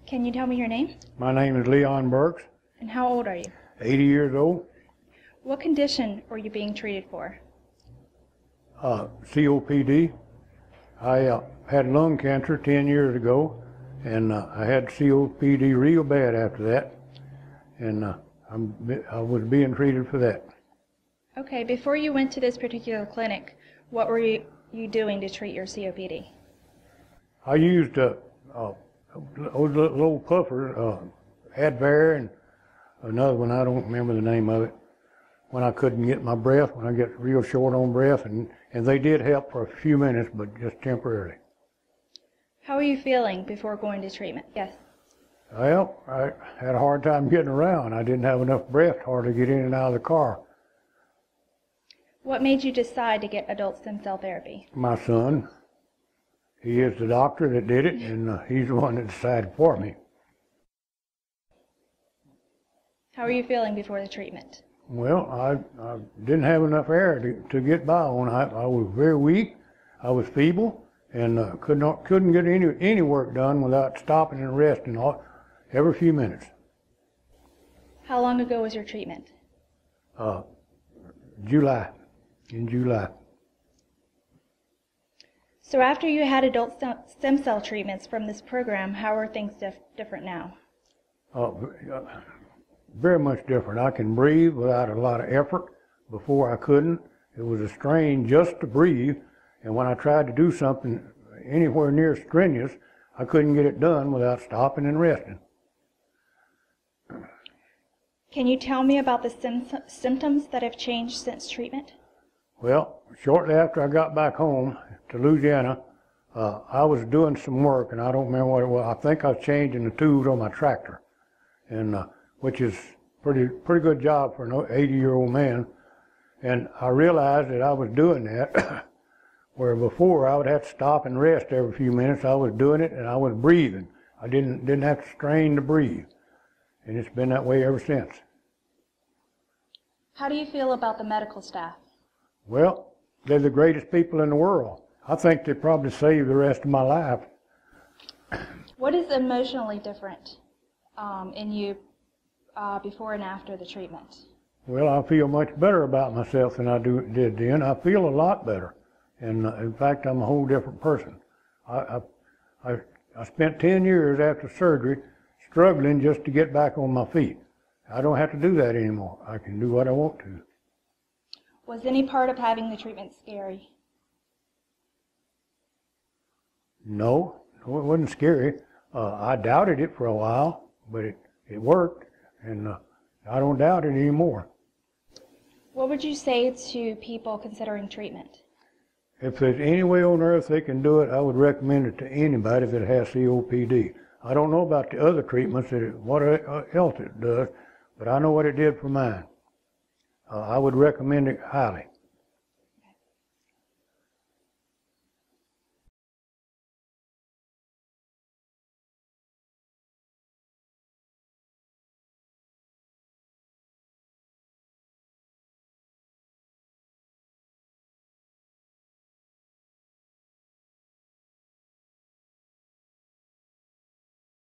Can you tell me your name? My name is Leon Burks, And how old are you? 80 years old, What condition are you being treated for? COPD. I had lung cancer 10 years ago, and I had COPD real bad after that, and I was being treated for that. Okay, before you went to this particular clinic, what were you doing to treat your COPD? I used those little puffers, Advair, and another one, I don't remember the name of it, when I couldn't get my breath, when I get real short on breath, and they did help for a few minutes, but just temporarily. How are you feeling before going to treatment? Yes. Well, I had a hard time getting around. I didn't have enough breath to hardly get in and out of the car. What made you decide to get adult stem cell therapy? My son, he is the doctor that did it, and he's the one that decided for me. How are you feeling before the treatment? Well, I didn't have enough air to get by on. I was very weak, I was feeble, and couldn't get any work done without stopping and resting every few minutes. How long ago was your treatment? In July. So after you had adult stem cell treatments from this program, how are things different now? Very much different. I can breathe without a lot of effort. Before I couldn't. It was a strain just to breathe, and when I tried to do something anywhere near strenuous, I couldn't get it done without stopping and resting. Can you tell me about the symptoms that have changed since treatment? Well, shortly after I got back home to Louisiana, I was doing some work, and I don't remember what it was. I think I was changing the tubes on my tractor, and which is pretty good job for an 80-year-old man. And I realized that I was doing that, where before I would have to stop and rest every few minutes. I was doing it, and I was breathing. I didn't have to strain to breathe, and it's been that way ever since. How do you feel about the medical staff? Well, they're the greatest people in the world. I think they probably saved the rest of my life. What is emotionally different in you before and after the treatment? Well, I feel much better about myself than I did then. I feel a lot better, and in fact, I'm a whole different person. I spent 10 years after surgery struggling just to get back on my feet. I don't have to do that anymore. I can do what I want to. Was any part of having the treatment scary? No, it wasn't scary. I doubted it for a while, but it worked, and I don't doubt it anymore. What would you say to people considering treatment? If there's any way on earth they can do it, I would recommend it to anybody that has COPD. I don't know about the other treatments, what else it does, but I know what it did for mine. I would recommend it highly.